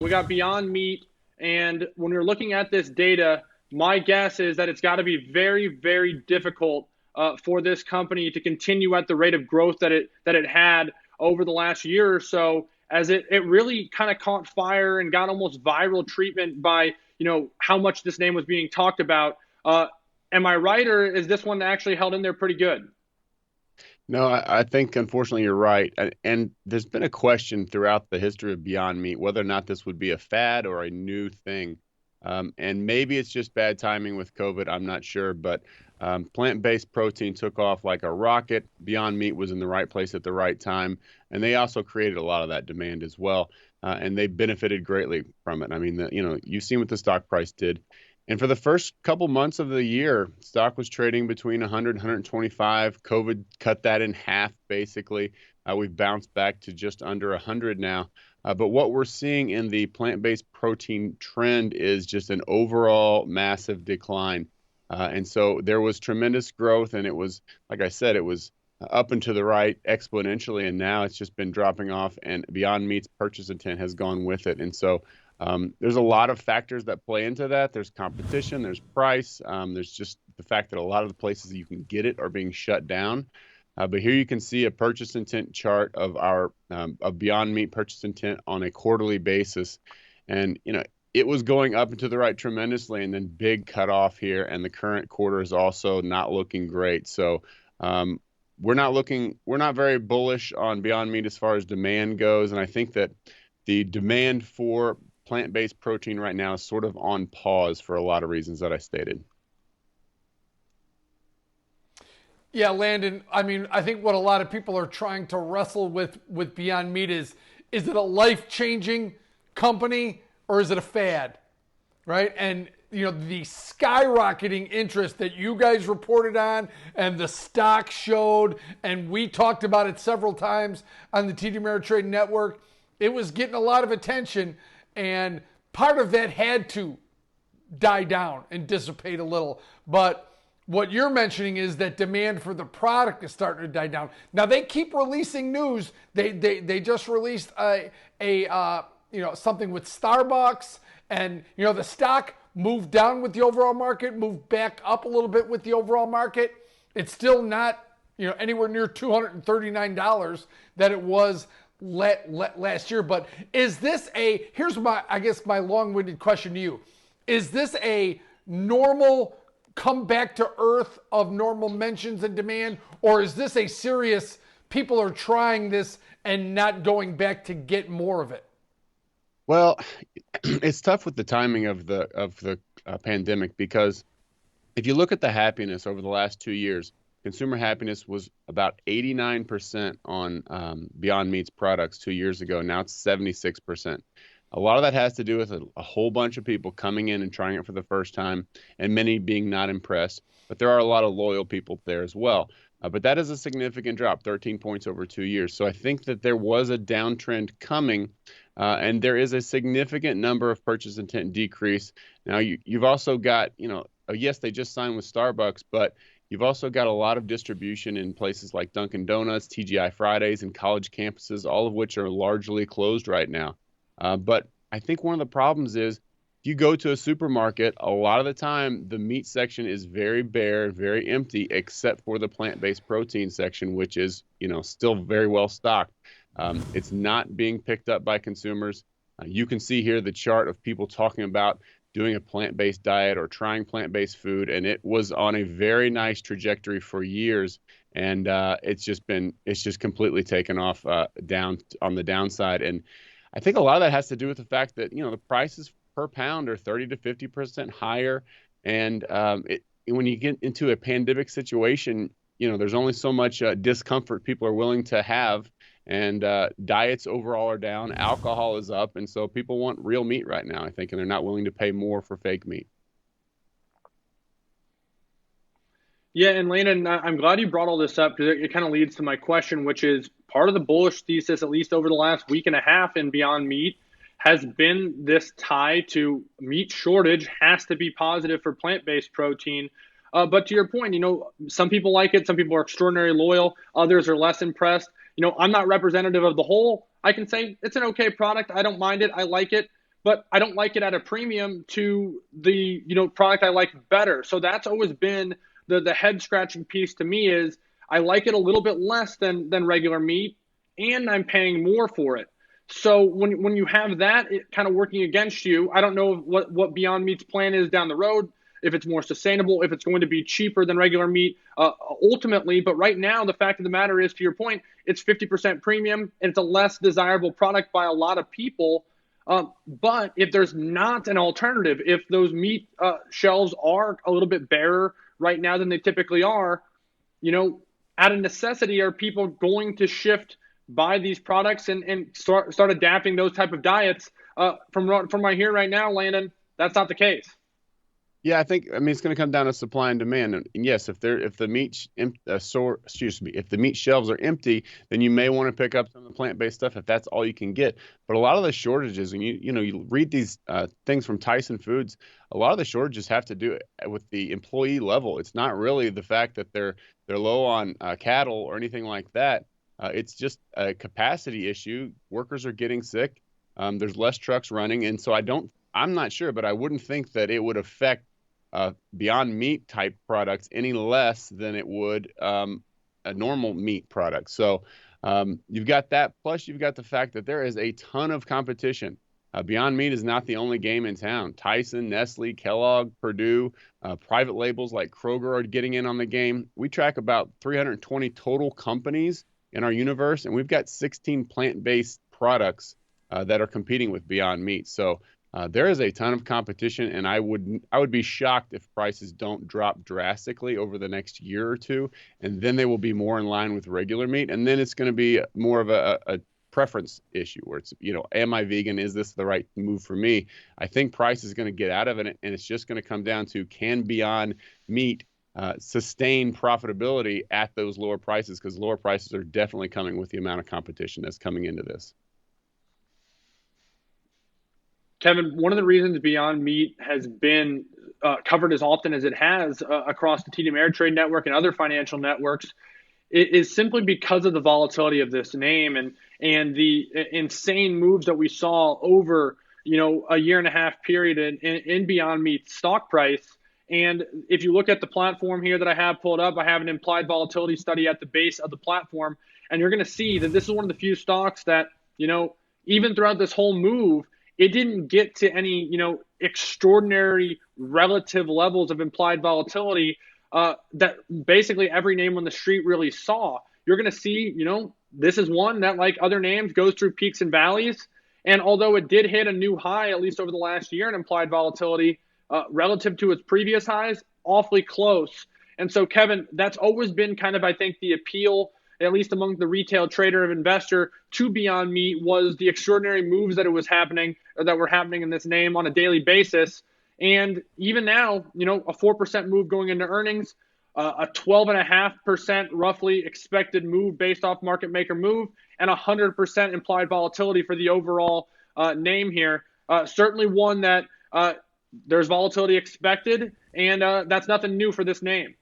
We got Beyond Meat, and when we're looking at this data, my guess is that it's got to be very, very difficult for this company to continue at the rate of growth that it had over the last year or so, as it really kind of caught fire and got almost viral treatment by how much this name was being talked about. Am I right, or is this one actually held in there pretty good? No, I think unfortunately you're right. And there's been a question throughout the history of Beyond Meat whether or not this would be a fad or a new thing. And maybe it's just bad timing with COVID. I'm not sure. But plant-based protein took off like a rocket. Beyond Meat was in the right place at the right time. And they also created a lot of that demand as well. And they benefited greatly from it. I mean, you've seen what the stock price did. And for the first couple months of the year, stock was trading between 100 and 125. COVID cut that in half, basically. We've bounced back to just under 100 now. But what we're seeing in the plant-based protein trend is just an overall massive decline. And so there was tremendous growth, and it was, like I said, it was up and to the right exponentially, and now it's just been dropping off, and Beyond Meat's purchase intent has gone with it. And so there's a lot of factors that play into that. There's competition, there's price, there's just the fact that a lot of the places that you can get it are being shut down. But here you can see a purchase intent chart of our of Beyond Meat purchase intent on a quarterly basis, and it was going up and to the right tremendously, and then big cutoff here, and the current quarter is also not looking great. So we're not very bullish on Beyond Meat as far as demand goes, and I think that the demand for plant-based protein right now is sort of on pause for a lot of reasons that I stated. Yeah, Landon. I mean, I think what a lot of people are trying to wrestle with Beyond Meat is it a life changing company or is it a fad, right? And the skyrocketing interest that you guys reported on and the stock showed, and we talked about it several times on the TD Ameritrade Network. It was getting a lot of attention, and part of that had to die down and dissipate a little. But what you're mentioning is that demand for the product is starting to die down. Now they keep releasing news. They just released something with Starbucks, and the stock moved down with the overall market, moved back up a little bit with the overall market. It's still not anywhere near $239 that it was last year. But is this here's my long-winded question to you. Is this a normal come back to earth of normal mentions and demand, or is this a serious people are trying this and not going back to get more of it? Well, it's tough with the timing of the pandemic because if you look at the happiness over the last 2 years, consumer happiness was about 89% on Beyond Meat's products 2 years ago. Now it's 76%. A lot of that has to do with a whole bunch of people coming in and trying it for the first time, and many being not impressed. But there are a lot of loyal people there as well. But that is a significant drop, 13 points over 2 years. So I think that there was a downtrend coming, and there is a significant number of purchase intent decrease. Now, you've also got, yes, they just signed with Starbucks, but you've also got a lot of distribution in places like Dunkin' Donuts, TGI Fridays, and college campuses, all of which are largely closed right now. But I think one of the problems is if you go to a supermarket, a lot of the time the meat section is very bare, very empty, except for the plant-based protein section, which is, still very well stocked. It's not being picked up by consumers. You can see here the chart of people talking about doing a plant-based diet or trying plant-based food, and it was on a very nice trajectory for years. And it's just completely taken off down on the downside. And I think a lot of that has to do with the fact that the prices per pound are 30 to 50% higher, and when you get into a pandemic situation, there's only so much discomfort people are willing to have, and diets overall are down, alcohol is up, and so people want real meat right now, I think, and they're not willing to pay more for fake meat. Yeah, and Landon, I'm glad you brought all this up because it kind of leads to my question, which is part of the bullish thesis, at least over the last week and a half in Beyond Meat, has been this tie to meat shortage has to be positive for plant-based protein. But to your point, some people like it, some people are extraordinarily loyal, others are less impressed. I'm not representative of the whole. I can say it's an okay product. I don't mind it. I like it. but I don't like it at a premium to the product I like better. So that's always been the head scratching piece to me is I like it a little bit less than regular meat, and I'm paying more for it. So when you have that it kind of working against you, I don't know what Beyond Meat's plan is down the road, if it's more sustainable, if it's going to be cheaper than regular meat ultimately. But right now, the fact of the matter is, to your point, it's 50% premium, and it's a less desirable product by a lot of people. But if there's not an alternative, if those meat shelves are a little bit barer right now than they typically are, out of necessity, are people going to shift buy these products and start adapting those type of diets? From what I hear right now, Landon, that's not the case. Yeah, I mean, it's going to come down to supply and demand. And yes, if the meat shelves are empty, then you may want to pick up some of the plant-based stuff if that's all you can get. But a lot of the shortages, and you read these things from Tyson Foods, a lot of the shortages have to do with the employee level. It's not really the fact that they're low on cattle or anything like that. It's just a capacity issue. Workers are getting sick. There's less trucks running, and so I'm not sure, but I wouldn't think that it would affect Beyond Meat type products any less than it would a normal meat product. So you've got that. Plus, you've got the fact that there is a ton of competition. Beyond Meat is not the only game in town. Tyson, Nestle, Kellogg, Purdue, private labels like Kroger are getting in on the game. We track about 320 total companies in our universe, and we've got 16 plant-based products that are competing with Beyond Meat. So there is a ton of competition, and I would be shocked if prices don't drop drastically over the next year or two, and then they will be more in line with regular meat, and then it's going to be more of a preference issue where it's, am I vegan? Is this the right move for me? I think price is going to get out of it, and it's just going to come down to, can Beyond Meat sustain profitability at those lower prices? Because lower prices are definitely coming with the amount of competition that's coming into this. Kevin, one of the reasons Beyond Meat has been covered as often as it has across the TD Ameritrade network and other financial networks is simply because of the volatility of this name and the insane moves that we saw over a year and a half period in Beyond Meat's stock price. And if you look at the platform here that I have pulled up, I have an implied volatility study at the base of the platform, and you're going to see that this is one of the few stocks that even throughout this whole move, it didn't get to any, extraordinary relative levels of implied volatility that basically every name on the street really saw. You're going to see, this is one that, like other names, goes through peaks and valleys. And although it did hit a new high, at least over the last year in implied volatility, relative to its previous highs, awfully close. And so, Kevin, that's always been kind of, I think, the appeal, at least among the retail trader and investor, to Beyond Meat, was the extraordinary moves that were happening in this name on a daily basis. And even now, a 4% move going into earnings, a 12.5% roughly expected move based off market maker move, and 100% implied volatility for the overall name here. Certainly one that there's volatility expected, and that's nothing new for this name.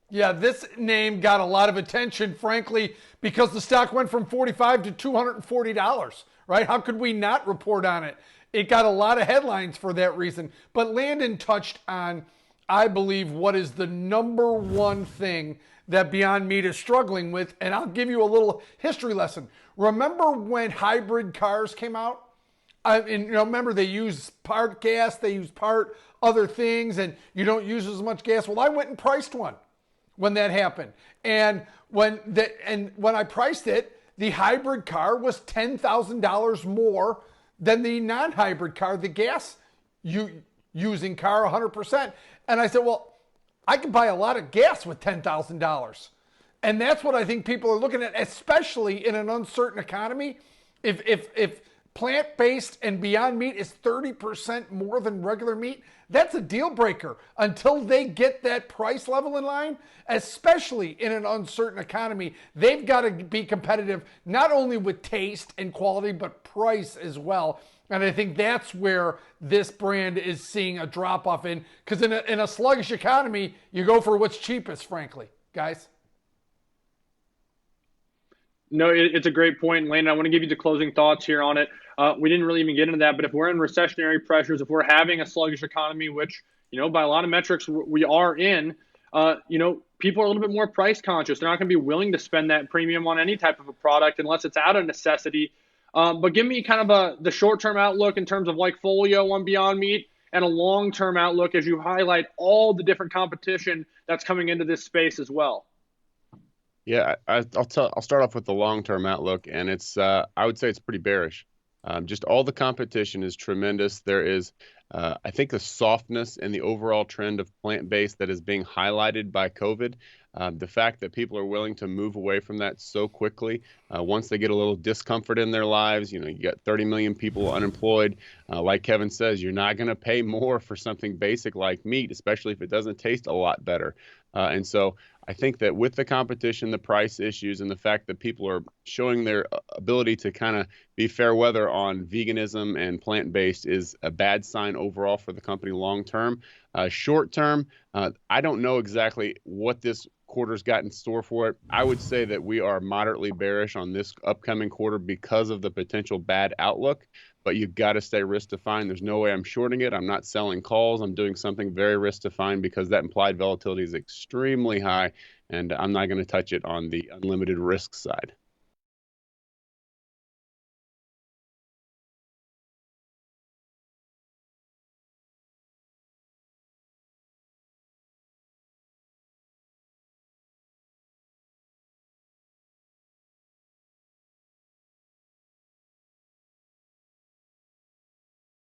Yeah, this name got a lot of attention, frankly, because the stock went from $45 to $240, right? How could we not report on it? It got a lot of headlines for that reason. But Landon touched on, I believe, what is the number one thing that Beyond Meat is struggling with, and I'll give you a little history lesson. Remember when hybrid cars came out? Remember they use part gas, they use part other things, and you don't use as much gas. Well, I went and priced one when that happened. And when I priced it, the hybrid car was $10,000 more than the non-hybrid car, the gas using car 100%. And I said, well, I can buy a lot of gas with $10,000. And that's what I think people are looking at, especially in an uncertain economy. If plant-based and Beyond Meat is 30% more than regular meat, that's a deal breaker until they get that price level in line, especially in an uncertain economy. They've got to be competitive, not only with taste and quality, but price as well. And I think that's where this brand is seeing a drop-off in, because in a sluggish economy, you go for what's cheapest, frankly, guys. No, it's a great point, Lane. I want to give you the closing thoughts here on it. We didn't really even get into that, but if we're in recessionary pressures, if we're having a sluggish economy, which, by a lot of metrics we are in, people are a little bit more price conscious. They're not going to be willing to spend that premium on any type of a product unless it's out of necessity. But give me kind of the short-term outlook in terms of LikeFolio on Beyond Meat and a long-term outlook as you highlight all the different competition that's coming into this space as well. Yeah, I'll start off with the long-term outlook, and it's I would say it's pretty bearish. Just all the competition is tremendous. There is, I think, a softness in the overall trend of plant-based that is being highlighted by COVID. The fact that people are willing to move away from that so quickly, once they get a little discomfort in their lives, you got 30 million people unemployed. Like Kevin says, you're not going to pay more for something basic like meat, especially if it doesn't taste a lot better. And so I think that with the competition, the price issues, and the fact that people are showing their ability to kind of be fair weather on veganism and plant-based is a bad sign overall for the company long term. Short term, I don't know exactly what this quarter's got in store for it. I would say that we are moderately bearish on this upcoming quarter because of the potential bad outlook, but you've got to stay risk defined. There's no way I'm shorting it. I'm not selling calls. I'm doing something very risk defined because that implied volatility is extremely high, and I'm not going to touch it on the unlimited risk side.